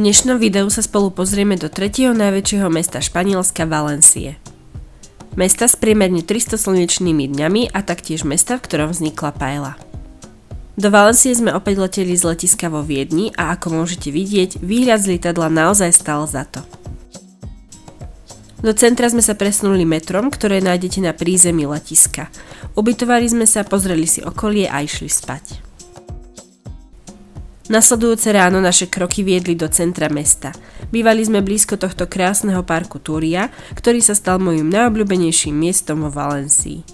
dnešnom videu sa spolu pozrieme do tretieho najväčšieho mesta Španielska, Valencie. Mesta s priemerne 300 slnečnými dňami a taktiež mesta, v ktorom vznikla paella. Do Valencie sme opäť leteli z letiska vo Viedni a ako môžete vidieť, výhľad z lietadla naozaj stál za to. Do centra sme sa presunuli metrom, ktoré nájdete na prízemí letiska. Ubytovali sme sa, pozreli si okolie a išli spať. Nasledujúce ráno naše kroky viedli do centra mesta. Bývali sme blízko tohto krásneho parku Túria, ktorý sa stal mojím najobľúbenejším miestom vo Valencii.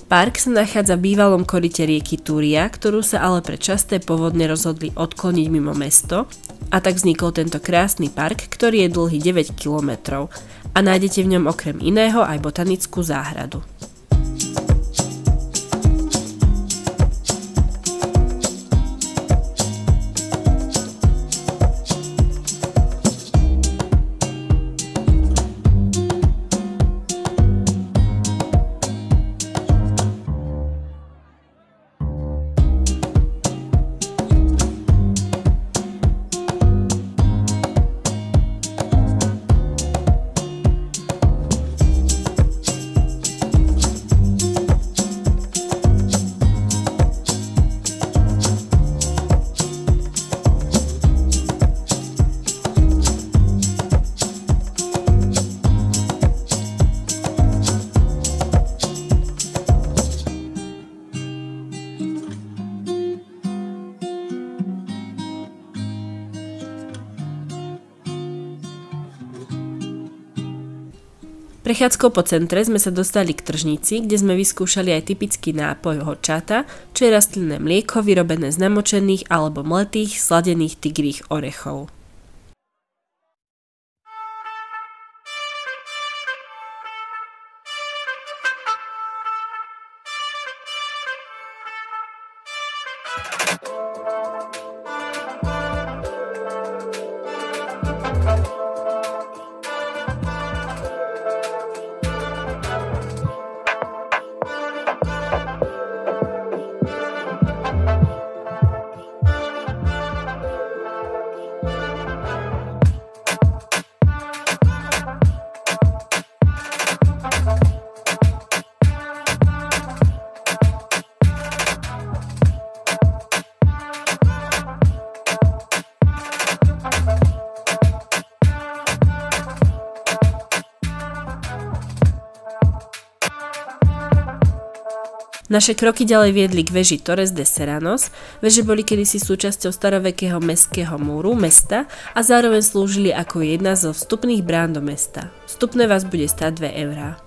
Park sa nachádza v bývalom koryte rieky Túria, ktorú sa ale pre časté povodne rozhodli odkloniť mimo mesto a tak vznikol tento krásny park, ktorý je dlhý 9 kilometrov a nájdete v ňom okrem iného aj botanickú záhradu. Prechádzkou po centre sme sa dostali k tržnici, kde sme vyskúšali aj typický nápoj horchata, čo je rastlinné mlieko vyrobené z namočených alebo mletých sladených tigrých orechov. Naše kroky ďalej viedli k veži Torres de Serranos. Veže boli kedysi súčasťou starovekého mestského múru mesta a zároveň slúžili ako jedna zo vstupných brán do mesta. Vstupné vás bude stáť 2 eurá.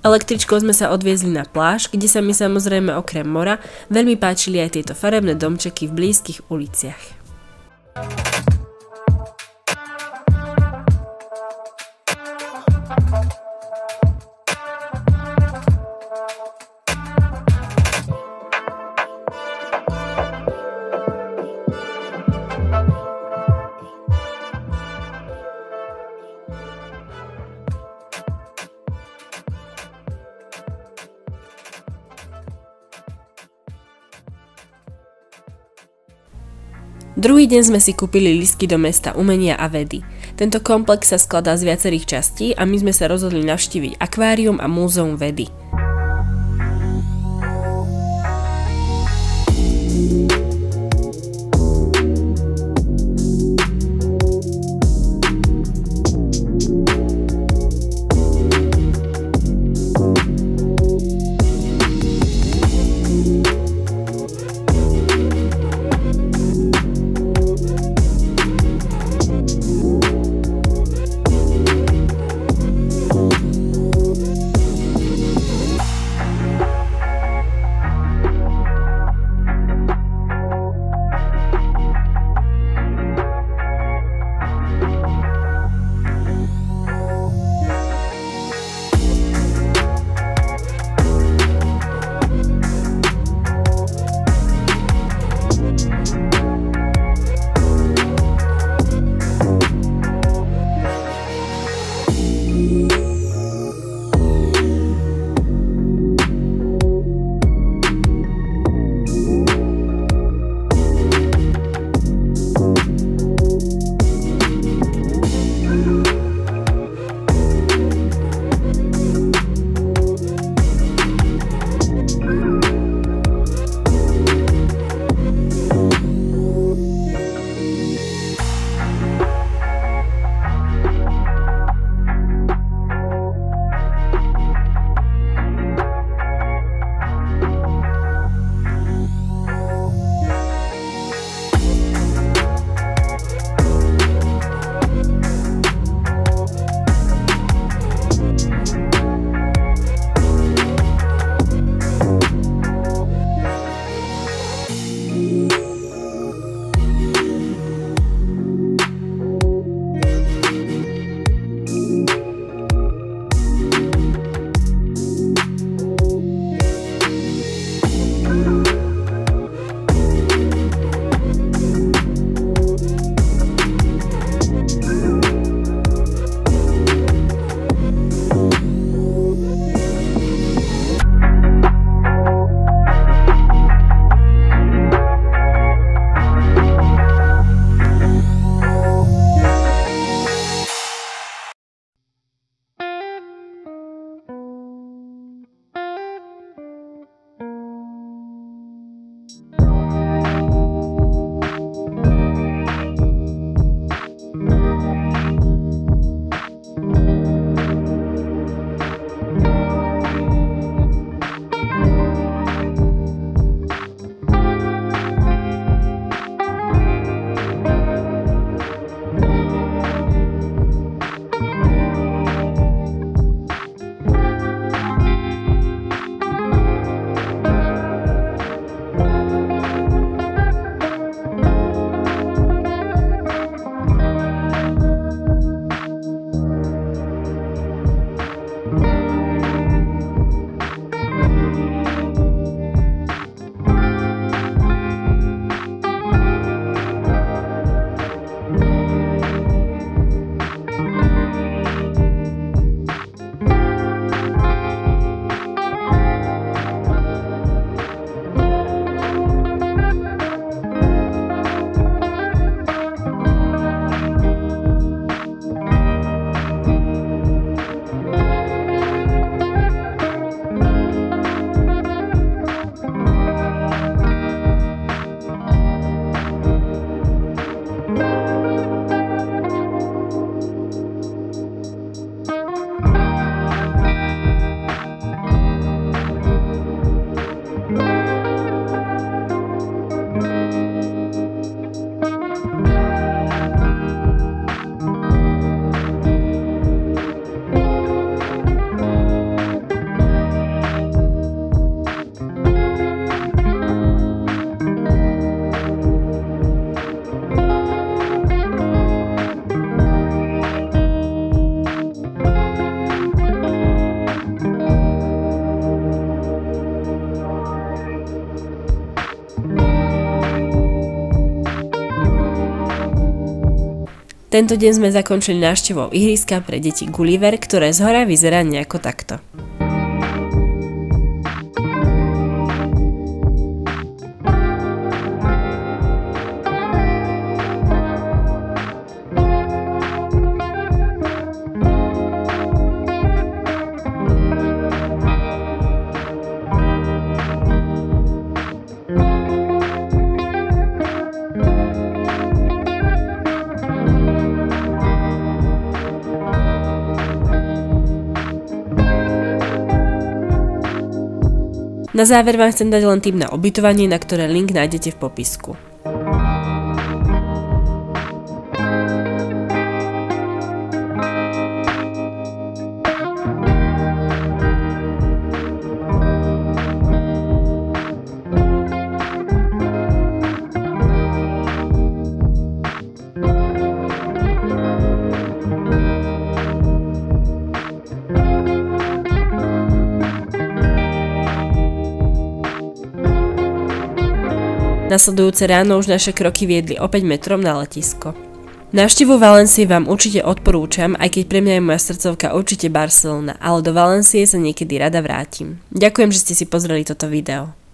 Električkou sme sa odviezli na pláž, kde sa mi samozrejme okrem mora veľmi páčili aj tieto farebné domčeky v blízkych uliciach. Druhý deň sme si kúpili lístky do mesta umenia a vedy. Tento komplex sa skladá z viacerých častí a my sme sa rozhodli navštíviť akvárium a múzeum vedy. Tento deň sme zakončili návštevou ihriska pre deti Gulliver, ktoré zhora vyzerá nejako takto. Na záver vám chcem dať len tip na ubytovanie, na ktoré link nájdete v popisku. Nasledujúce ráno už naše kroky viedli opäť metrom na letisko. Návštevu Valencie vám určite odporúčam, aj keď pre mňa je moja srdcovka určite Barcelona, ale do Valencie sa niekedy rada vrátim. Ďakujem, že ste si pozreli toto video.